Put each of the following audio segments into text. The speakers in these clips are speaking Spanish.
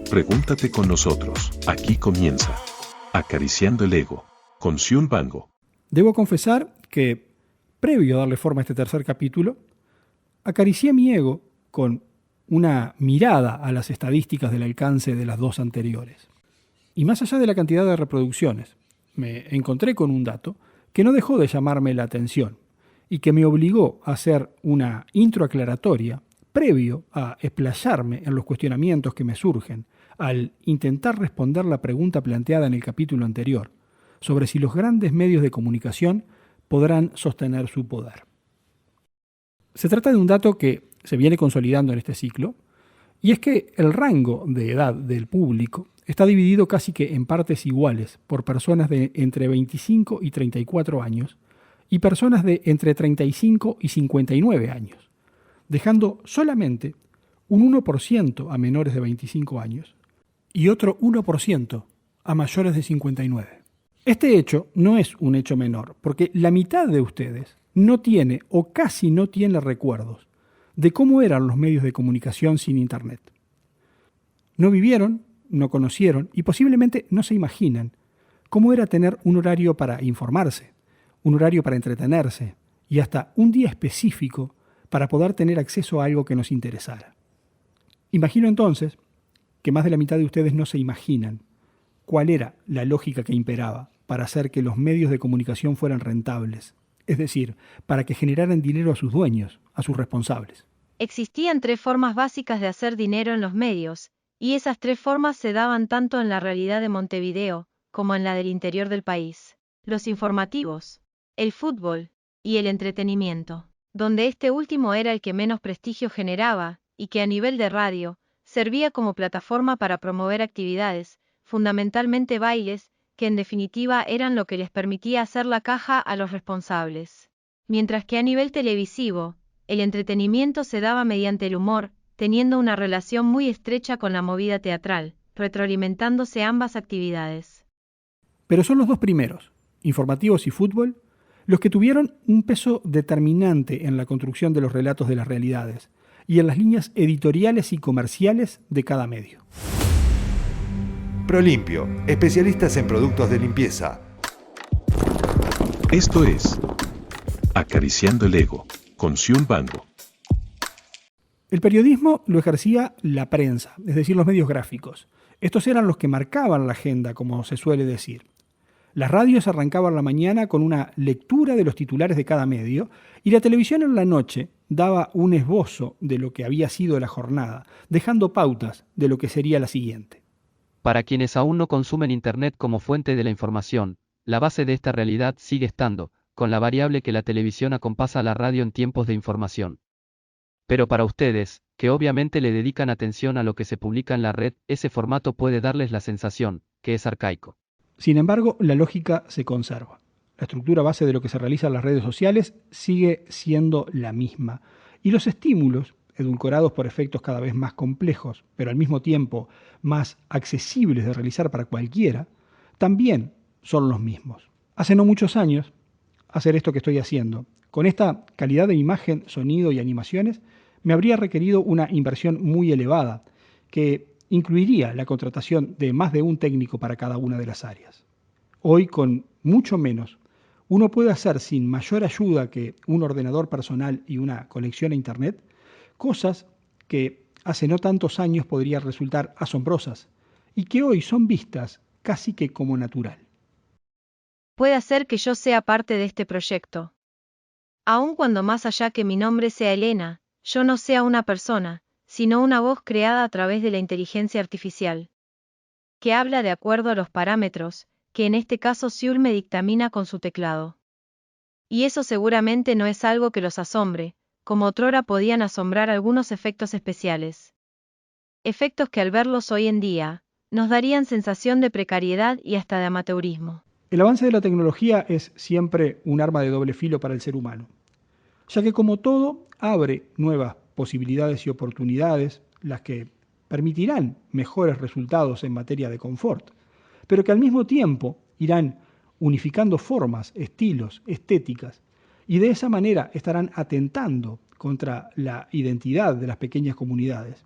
Pregúntate con nosotros. Aquí comienza Acariciando el Ego, con Xiun Bango. Debo confesar que, previo a darle forma a este tercer capítulo, acaricié mi ego con una mirada a las estadísticas del alcance de las dos anteriores. Y más allá de la cantidad de reproducciones, me encontré con un dato que no dejó de llamarme la atención y que me obligó a hacer una intro aclaratoria previo a explayarme en los cuestionamientos que me surgen al intentar responder la pregunta planteada en el capítulo anterior sobre si los grandes medios de comunicación podrán sostener su poder. Se trata de un dato que se viene consolidando en este ciclo, y es que el rango de edad del público está dividido casi que en partes iguales por personas de entre 25 y 34 años y personas de entre 35 y 59 años, dejando solamente un 1% a menores de 25 años y otro 1% a mayores de 59. Este hecho no es un hecho menor, porque la mitad de ustedes no tiene o casi no tiene recuerdos de cómo eran los medios de comunicación sin Internet. No vivieron, no conocieron y posiblemente no se imaginan cómo era tener un horario para informarse, un horario para entretenerse y hasta un día específico para poder tener acceso a algo que nos interesara. Imagino entonces que más de la mitad de ustedes no se imaginan cuál era la lógica que imperaba para hacer que los medios de comunicación fueran rentables, es decir, para que generaran dinero a sus dueños, a sus responsables. Existían 3 formas básicas de hacer dinero en los medios, y esas 3 formas se daban tanto en la realidad de Montevideo, como en la del interior del país: los informativos, el fútbol y el entretenimiento, donde este último era el que menos prestigio generaba, y que a nivel de radio, servía como plataforma para promover actividades, fundamentalmente bailes, que en definitiva eran lo que les permitía hacer la caja a los responsables. Mientras que a nivel televisivo, el entretenimiento se daba mediante el humor, teniendo una relación muy estrecha con la movida teatral, retroalimentándose ambas actividades. Pero son los dos primeros, informativos y fútbol, los que tuvieron un peso determinante en la construcción de los relatos de las realidades y en las líneas editoriales y comerciales de cada medio. Prolimpio, especialistas en productos de limpieza. Esto es Acariciando el Ego, con Xiun Bango. El periodismo lo ejercía la prensa, es decir, los medios gráficos. Estos eran los que marcaban la agenda, como se suele decir. Las radios arrancaban la mañana con una lectura de los titulares de cada medio y la televisión en la noche daba un esbozo de lo que había sido la jornada, dejando pautas de lo que sería la siguiente. Para quienes aún no consumen Internet como fuente de la información, la base de esta realidad sigue estando, con la variable que la televisión acompasa a la radio en tiempos de información. Pero para ustedes, que obviamente le dedican atención a lo que se publica en la red, ese formato puede darles la sensación que es arcaico. Sin embargo, la lógica se conserva. La estructura base de lo que se realiza en las redes sociales sigue siendo la misma. Y los estímulos, edulcorados por efectos cada vez más complejos, pero al mismo tiempo más accesibles de realizar para cualquiera, también son los mismos. Hace no muchos años, hacer esto que estoy haciendo, con esta calidad de imagen, sonido y animaciones, me habría requerido una inversión muy elevada, que incluiría la contratación de más de un técnico para cada una de las áreas. Hoy, con mucho menos, uno puede hacer sin mayor ayuda que un ordenador personal y una conexión a Internet, cosas que hace no tantos años podrían resultar asombrosas y que hoy son vistas casi que como natural. Puede ser que yo sea parte de este proyecto. Aun cuando más allá que mi nombre sea Elena, yo no sea una persona, sino una voz creada a través de la inteligencia artificial, que habla de acuerdo a los parámetros, que en este caso Xiun me dictamina con su teclado. Y eso seguramente no es algo que los asombre, como otrora podían asombrar algunos efectos especiales. Efectos que al verlos hoy en día, nos darían sensación de precariedad y hasta de amateurismo. El avance de la tecnología es siempre un arma de doble filo para el ser humano, ya que como todo abre nuevas posibilidades y oportunidades, las que permitirán mejores resultados en materia de confort, pero que al mismo tiempo irán unificando formas, estilos, estéticas, y de esa manera estarán atentando contra la identidad de las pequeñas comunidades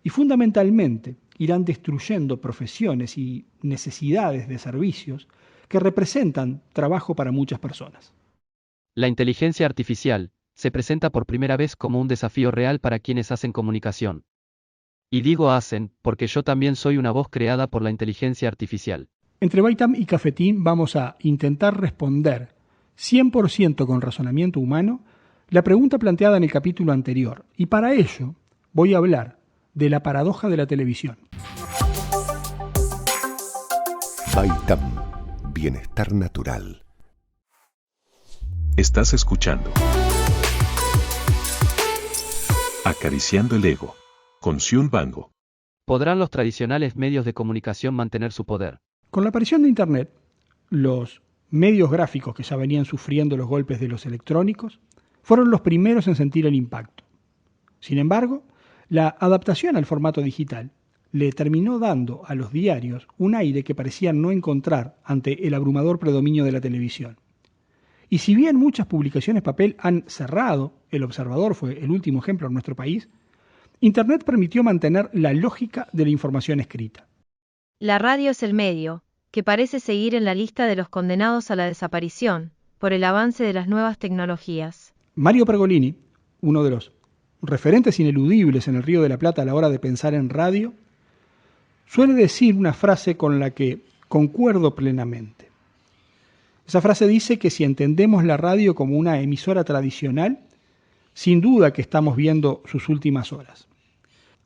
y fundamentalmente irán destruyendo profesiones y necesidades de servicios que representan trabajo para muchas personas. La inteligencia artificial se presenta por primera vez como un desafío real para quienes hacen comunicación. Y digo hacen, porque yo también soy una voz creada por la inteligencia artificial. Entre Baitam y Cafetín vamos a intentar responder 100% con razonamiento humano la pregunta planteada en el capítulo anterior. Y para ello voy a hablar de la paradoja de la televisión. Baitam, bienestar natural. Estás escuchando Acariciando el ego, con Xiun Bango. ¿Podrán los tradicionales medios de comunicación mantener su poder? Con la aparición de Internet, los medios gráficos que ya venían sufriendo los golpes de los electrónicos fueron los primeros en sentir el impacto. Sin embargo, la adaptación al formato digital le terminó dando a los diarios un aire que parecían no encontrar ante el abrumador predominio de la televisión. Y si bien muchas publicaciones papel han cerrado, El Observador fue el último ejemplo en nuestro país, Internet permitió mantener la lógica de la información escrita. La radio es el medio, que parece seguir en la lista de los condenados a la desaparición, por el avance de las nuevas tecnologías. Mario Pergolini, uno de los referentes ineludibles en el Río de la Plata a la hora de pensar en radio, suele decir una frase con la que concuerdo plenamente. Esa frase dice que si entendemos la radio como una emisora tradicional, sin duda que estamos viendo sus últimas horas.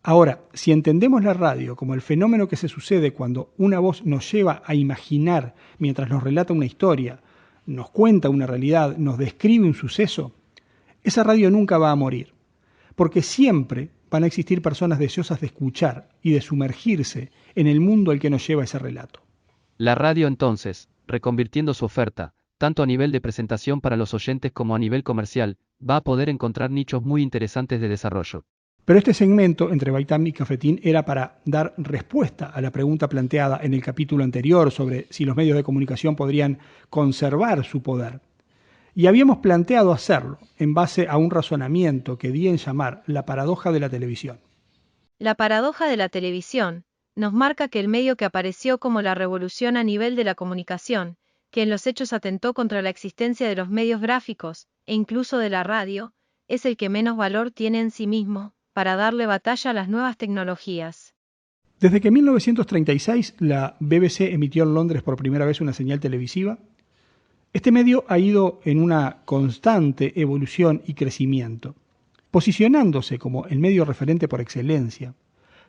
Ahora, si entendemos la radio como el fenómeno que se sucede cuando una voz nos lleva a imaginar mientras nos relata una historia, nos cuenta una realidad, nos describe un suceso, esa radio nunca va a morir, porque siempre van a existir personas deseosas de escuchar y de sumergirse en el mundo al que nos lleva ese relato. La radio entonces, reconvirtiendo su oferta, tanto a nivel de presentación para los oyentes como a nivel comercial, va a poder encontrar nichos muy interesantes de desarrollo. Pero este segmento entre Baitam y Cafetín era para dar respuesta a la pregunta planteada en el capítulo anterior sobre si los medios de comunicación podrían conservar su poder. Y habíamos planteado hacerlo en base a un razonamiento que di en llamar la paradoja de la televisión. La paradoja de la televisión nos marca que el medio que apareció como la revolución a nivel de la comunicación, que en los hechos atentó contra la existencia de los medios gráficos, e incluso de la radio, es el que menos valor tiene en sí mismo, para darle batalla a las nuevas tecnologías. Desde que en 1936 la BBC emitió en Londres por primera vez una señal televisiva, este medio ha ido en una constante evolución y crecimiento, posicionándose como el medio referente por excelencia,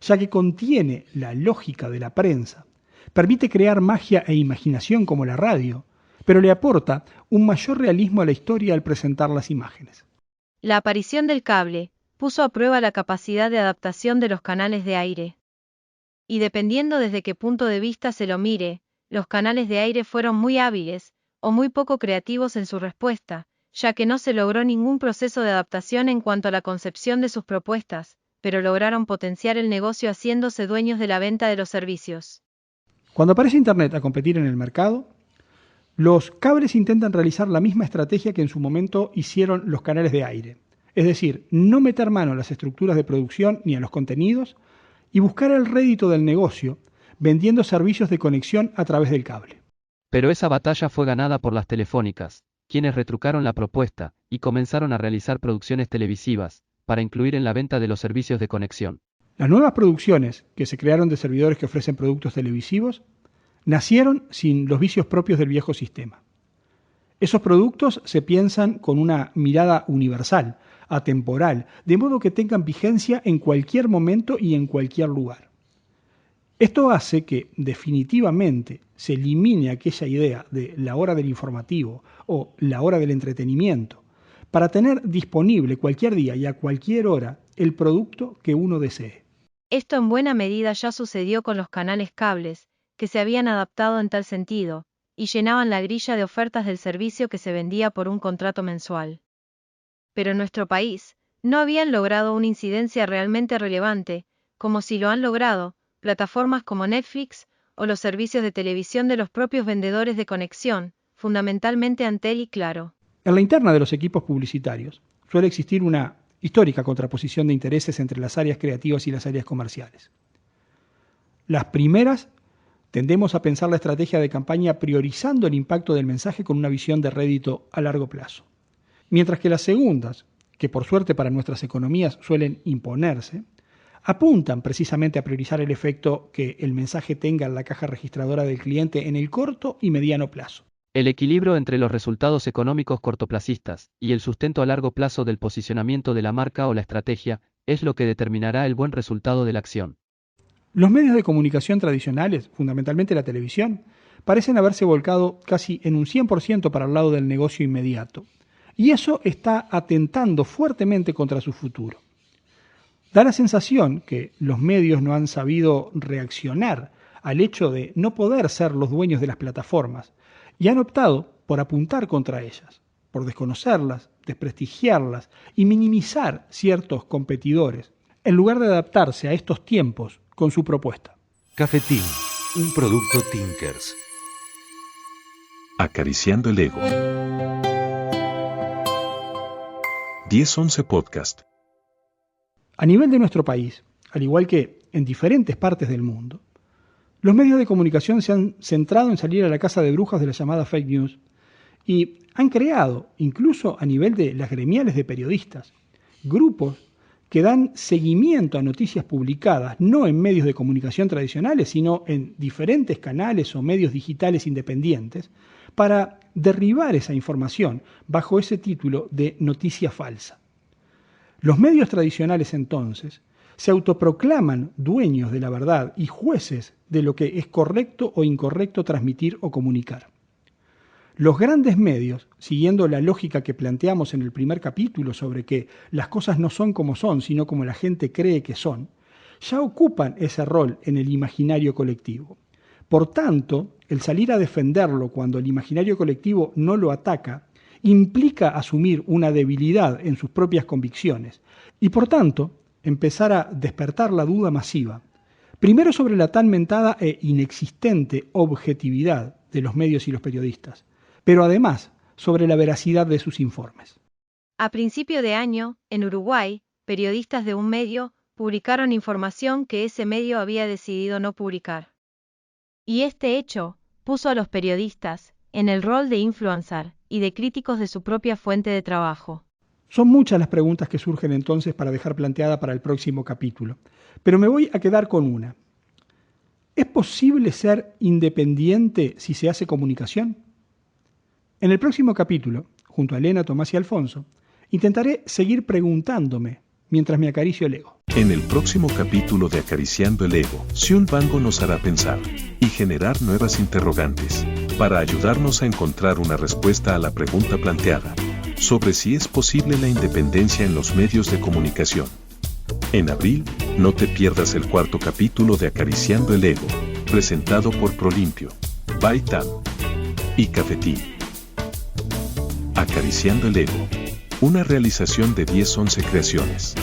ya que contiene la lógica de la prensa, permite crear magia e imaginación como la radio, pero le aporta un mayor realismo a la historia al presentar las imágenes. La aparición del cable puso a prueba la capacidad de adaptación de los canales de aire. Y dependiendo desde qué punto de vista se lo mire, los canales de aire fueron muy hábiles, o muy poco creativos en su respuesta, ya que no se logró ningún proceso de adaptación en cuanto a la concepción de sus propuestas, pero lograron potenciar el negocio haciéndose dueños de la venta de los servicios. Cuando aparece Internet a competir en el mercado, los cables intentan realizar la misma estrategia que en su momento hicieron los canales de aire. Es decir, no meter mano a las estructuras de producción ni a los contenidos y buscar el rédito del negocio vendiendo servicios de conexión a través del cable. Pero esa batalla fue ganada por las telefónicas, quienes retrucaron la propuesta y comenzaron a realizar producciones televisivas, para incluir en la venta de los servicios de conexión. Las nuevas producciones que se crearon de servidores que ofrecen productos televisivos nacieron sin los vicios propios del viejo sistema. Esos productos se piensan con una mirada universal, atemporal, de modo que tengan vigencia en cualquier momento y en cualquier lugar. Esto hace que definitivamente se elimine aquella idea de la hora del informativo o la hora del entretenimiento, para tener disponible cualquier día y a cualquier hora el producto que uno desee. Esto en buena medida ya sucedió con los canales cables, que se habían adaptado en tal sentido, y llenaban la grilla de ofertas del servicio que se vendía por un contrato mensual. Pero en nuestro país, no habían logrado una incidencia realmente relevante, como si lo han logrado plataformas como Netflix o los servicios de televisión de los propios vendedores de conexión, fundamentalmente Antel y Claro. En la interna de los equipos publicitarios suele existir una histórica contraposición de intereses entre las áreas creativas y las áreas comerciales. Las primeras tendemos a pensar la estrategia de campaña priorizando el impacto del mensaje con una visión de rédito a largo plazo. Mientras que las segundas, que por suerte para nuestras economías suelen imponerse, apuntan precisamente a priorizar el efecto que el mensaje tenga en la caja registradora del cliente en el corto y mediano plazo. El equilibrio entre los resultados económicos cortoplacistas y el sustento a largo plazo del posicionamiento de la marca o la estrategia es lo que determinará el buen resultado de la acción. Los medios de comunicación tradicionales, fundamentalmente la televisión, parecen haberse volcado casi en un 100% para el lado del negocio inmediato. Y eso está atentando fuertemente contra su futuro. Da la sensación que los medios no han sabido reaccionar al hecho de no poder ser los dueños de las plataformas y han optado por apuntar contra ellas, por desconocerlas, desprestigiarlas y minimizar ciertos competidores, en lugar de adaptarse a estos tiempos con su propuesta. Cafetín, un producto Tinkers. Acariciando el ego. 1011 Podcast. A nivel de nuestro país, al igual que en diferentes partes del mundo, los medios de comunicación se han centrado en salir a la caza de brujas de la llamada fake news y han creado, incluso a nivel de las gremiales de periodistas, grupos que dan seguimiento a noticias publicadas no en medios de comunicación tradicionales, sino en diferentes canales o medios digitales independientes, para derribar esa información bajo ese título de noticia falsa. Los medios tradicionales entonces se autoproclaman dueños de la verdad y jueces de lo que es correcto o incorrecto transmitir o comunicar. Los grandes medios, siguiendo la lógica que planteamos en el primer capítulo sobre que las cosas no son como son, sino como la gente cree que son, ya ocupan ese rol en el imaginario colectivo. Por tanto, el salir a defenderlo cuando el imaginario colectivo no lo ataca, implica asumir una debilidad en sus propias convicciones y, por tanto, empezar a despertar la duda masiva, primero sobre la tan mentada e inexistente objetividad de los medios y los periodistas, pero además sobre la veracidad de sus informes. A principio de año, en Uruguay, periodistas de un medio publicaron información que ese medio había decidido no publicar. Y este hecho puso a los periodistas en el rol de influencer y de críticos de su propia fuente de trabajo. Son muchas las preguntas que surgen entonces para dejar planteada para el próximo capítulo, pero me voy a quedar con una. ¿Es posible ser independiente si se hace comunicación? En el próximo capítulo, junto a Elena, Tomás y Alfonso, intentaré seguir preguntándome mientras me acaricio el ego. En el próximo capítulo de Acariciando el Ego, Xiun Bango nos hará pensar y generar nuevas interrogantes para ayudarnos a encontrar una respuesta a la pregunta planteada sobre si es posible la independencia en los medios de comunicación. En abril, no te pierdas el cuarto capítulo de Acariciando el Ego, presentado por Prolimpio, Baitam y Cafetín. Acariciando el Ego, una realización de 1011 Creaciones.